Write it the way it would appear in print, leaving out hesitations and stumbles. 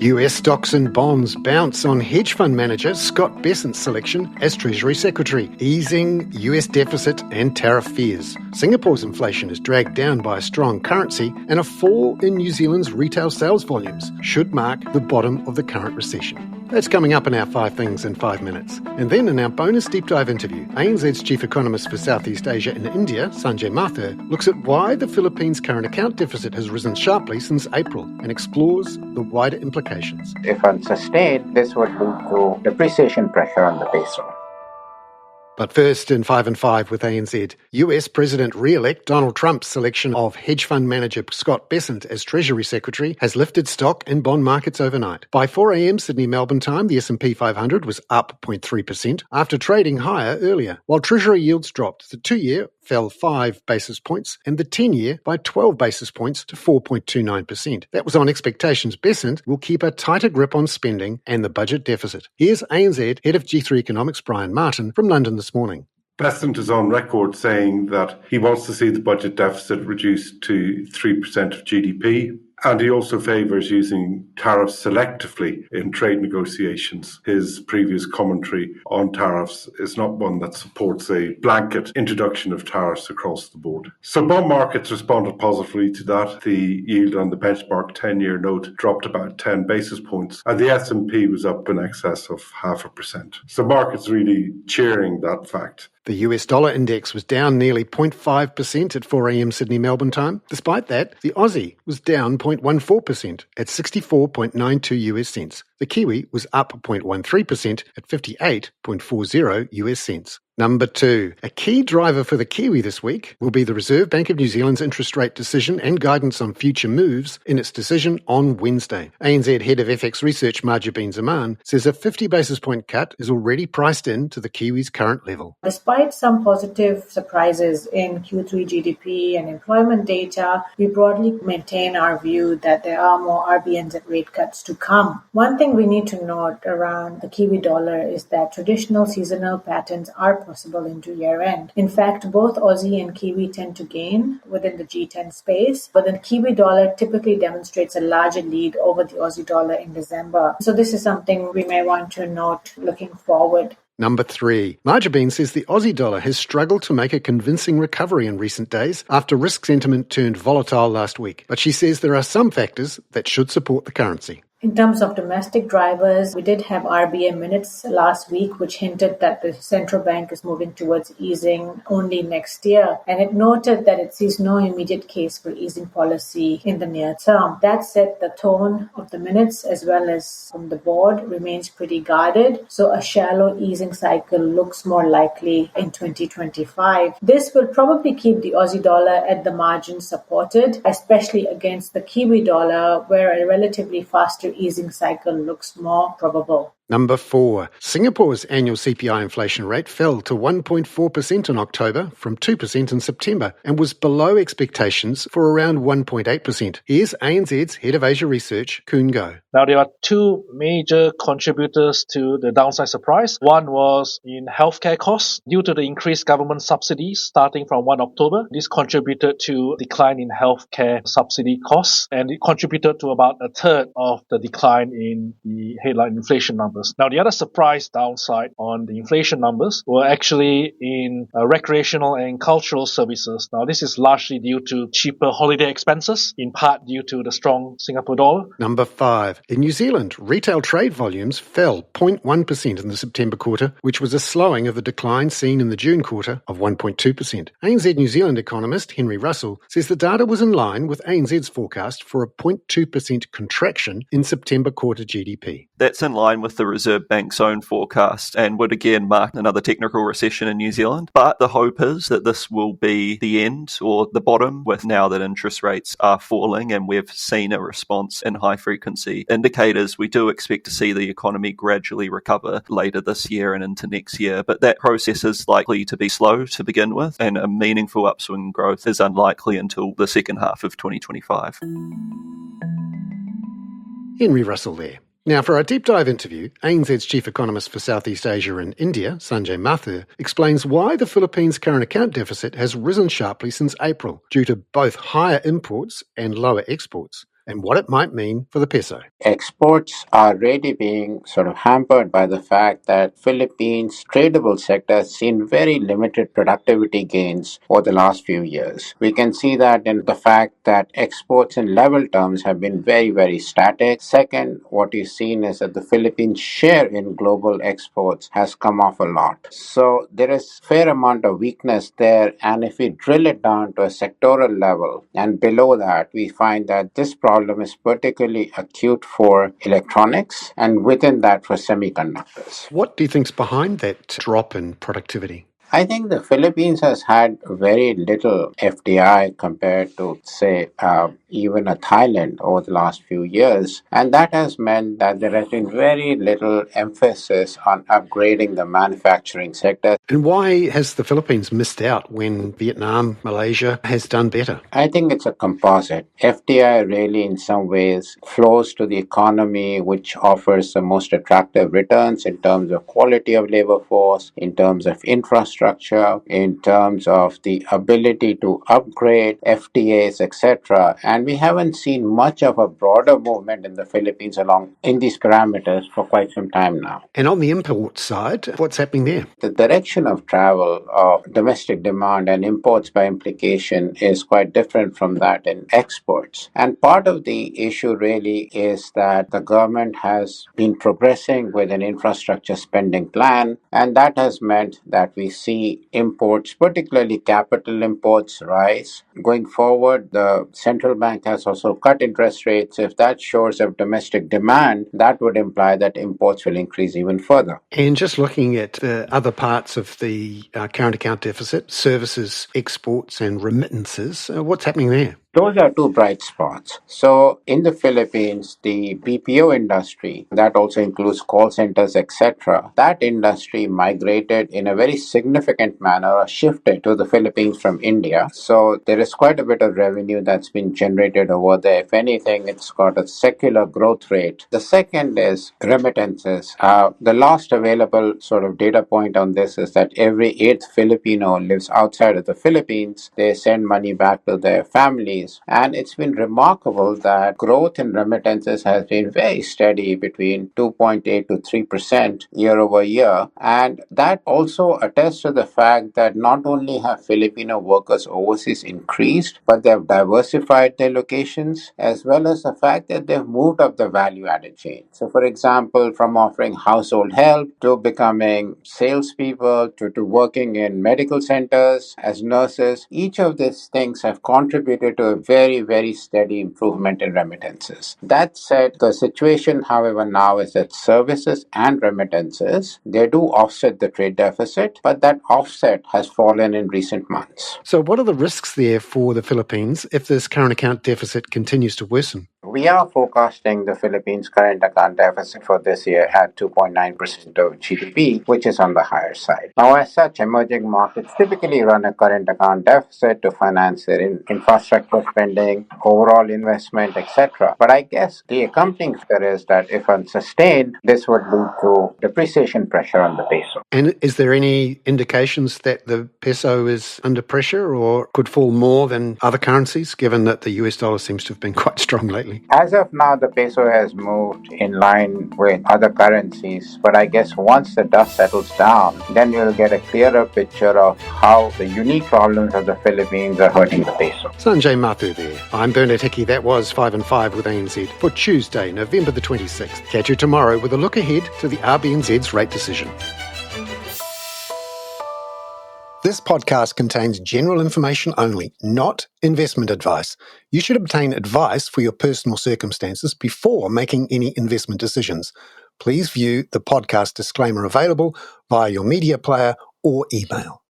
US stocks and bonds bounce on hedge fund manager Scott Bessent's selection as Treasury Secretary, easing US deficit and tariff fears. Singapore's inflation is dragged down by a strong currency, and a fall in New Zealand's retail sales volumes should mark the bottom of the current recession. That's coming up in our 5 Things in 5 Minutes. And then in our bonus deep dive interview, ANZ's Chief Economist for Southeast Asia and India, Sanjay Mathur, looks at why the Philippines' current account deficit has risen sharply since April and explores the wider implications. If unsustained, this would lead to depreciation pressure on the peso. But first, in 5 and 5 with ANZ, US President-elect Donald Trump's selection of hedge fund manager Scott Bessent as Treasury Secretary has lifted stock and bond markets overnight. By 4 a.m. Sydney-Melbourne time, the S&P 500 was up 0.3% after trading higher earlier, while Treasury yields dropped. The 2-year fell 5 basis points and the 10-year by 12 basis points to 4.29%. That was on expectations Bessent will keep a tighter grip on spending and the budget deficit. Here's ANZ Head of G3 Economics Brian Martin from London this morning. Bessent is on record saying that he wants to see the budget deficit reduced to 3% of GDP. And he also favours using tariffs selectively in trade negotiations. His previous commentary on tariffs is not one that supports a blanket introduction of tariffs across the board. So bond markets responded positively to that. The yield on the benchmark 10-year note dropped about 10 basis points, and the S&P was up in excess of 0.5%. So markets really cheering that fact. The US dollar index was down nearly 0.5% at 4 a.m. Sydney-Melbourne time. Despite that, the Aussie was down 0.14% at 64.92 US cents. The Kiwi was up 0.13% at 58.40 US cents. Number 2. A key driver for the Kiwi this week will be the Reserve Bank of New Zealand's interest rate decision and guidance on future moves in its decision on Wednesday. ANZ Head of FX Research Marjabeen Zaman says a 50 basis point cut is already priced in to the Kiwi's current level. Despite some positive surprises in Q3 GDP and employment data, we broadly maintain our view that there are more RBNZ rate cuts to come. One thing we need to note around the Kiwi dollar is that traditional seasonal patterns are possible into year-end. In fact, both Aussie and Kiwi tend to gain within the G10 space, but the Kiwi dollar typically demonstrates a larger lead over the Aussie dollar in December. So this is something we may want to note looking forward. Number 3. Marjabeen says the Aussie dollar has struggled to make a convincing recovery in recent days after risk sentiment turned volatile last week. But she says there are some factors that should support the currency. In terms of domestic drivers, we did have RBA minutes last week, which hinted that the central bank is moving towards easing only next year. And it noted that it sees no immediate case for easing policy in the near term. That said, the tone of the minutes as well as from the board remains pretty guarded. So a shallow easing cycle looks more likely in 2025. This will probably keep the Aussie dollar at the margin supported, especially against the Kiwi dollar, where a relatively faster easing cycle looks more probable. Number 4. Singapore's annual CPI inflation rate fell to 1.4% in October from 2% in September and was below expectations for around 1.8%. Here's ANZ's Head of Asia Research, Koon Goh. Now, there are 2 major contributors to the downside surprise. One was in healthcare costs due to the increased government subsidies starting from 1 October. This contributed to a decline in healthcare subsidy costs, and it contributed to about a third of the decline in the headline inflation numbers. Now, the other surprise downside on the inflation numbers were actually in recreational and cultural services. Now, this is largely due to cheaper holiday expenses, in part due to the strong Singapore dollar. Number 5. In New Zealand, retail trade volumes fell 0.1% in the September quarter, which was a slowing of the decline seen in the June quarter of 1.2%. ANZ New Zealand economist Henry Russell says the data was in line with ANZ's forecast for a 0.2% contraction in September quarter GDP. That's in line with the Reserve Bank's own forecast and would again mark another technical recession in New Zealand. But the hope is that this will be the end or the bottom, with now that interest rates are falling and we've seen a response in high frequency indicators. We do expect to see the economy gradually recover later this year and into next year, but that process is likely to be slow to begin with, and a meaningful upswing in growth is unlikely until the second half of 2025. Henry Russell there. Now, for our deep dive interview, ANZ's Chief Economist for Southeast Asia and India, Sanjay Mathur, explains why the Philippines' current account deficit has risen sharply since April, due to both higher imports and lower exports. and what it might mean for the peso. Exports are really being sort of hampered by the fact that Philippines' tradable sector has seen very limited productivity gains over the last few years. We can see that in the fact that exports in level terms have been very, very static. Second, what you've seen is that the Philippines' share in global exports has come off a lot. So there is a fair amount of weakness there, and if we drill it down to a sectoral level and below that, we find that this problem is particularly acute for electronics and within that for semiconductors. What do you think's behind that drop in productivity? I think the Philippines has had very little FDI compared to, say, even a Thailand over the last few years. And that has meant that there has been very little emphasis on upgrading the manufacturing sector. And why has the Philippines missed out when Vietnam, Malaysia has done better? I think it's a composite. FDI really, in some ways, flows to the economy, which offers the most attractive returns in terms of quality of labor force, in terms of infrastructure, in terms of the ability to upgrade FTAs, etc. And we haven't seen much of a broader movement in the Philippines along in these parameters for quite some time now. And on the import side, what's happening there? The direction of travel of domestic demand and imports by implication is quite different from that in exports. And part of the issue really is that the government has been progressing with an infrastructure spending plan, and that has meant that we see imports, particularly capital imports, rise. Going forward, the central bank has also cut interest rates. If that shores up domestic demand, that would imply that imports will increase even further. And just looking at the other parts of the current account deficit, services, exports and remittances, what's happening there? Those are two bright spots. So in the Philippines, the BPO industry, that also includes call centers, etc., that industry migrated in a very significant manner or shifted to the Philippines from India. So there is quite a bit of revenue that's been generated over there. If anything, it's got a secular growth rate. The second is remittances. The last available sort of data point on this is that every eighth Filipino lives outside of the Philippines. They send money back to their families. And it's been remarkable that growth in remittances has been very steady between 2.8 to 3% year over year. And that also attests to the fact that not only have Filipino workers overseas increased, but they have diversified their locations, as well as the fact that they've moved up the value-added chain. So, for example, from offering household help to becoming salespeople to working in medical centers as nurses, each of these things have contributed to a very, very steady improvement in remittances. That said, the situation, however, now is that services and remittances, they do offset the trade deficit, but that offset has fallen in recent months. So what are the risks there for the Philippines if this current account deficit continues to worsen? We are forecasting the Philippines' current account deficit for this year at 2.9% of GDP, which is on the higher side. Now, as such, emerging markets typically run a current account deficit to finance their infrastructure spending, overall investment, etc. But I guess the accompanying factor is that if unsustained, this would lead to depreciation pressure on the peso. And is there any indications that the peso is under pressure or could fall more than other currencies, given that the US dollar seems to have been quite strong lately? As of now, the peso has moved in line with other currencies, but I guess once the dust settles down, then you'll get a clearer picture of how the unique problems of the Philippines are hurting the peso. Sanjay Mathur there. I'm Bernard Hickey. That was 5 and 5 with ANZ for Tuesday, November the 26th. Catch you tomorrow with a look ahead to the RBNZ's rate decision. This podcast contains general information only, not investment advice. You should obtain advice for your personal circumstances before making any investment decisions. Please view the podcast disclaimer available via your media player or email.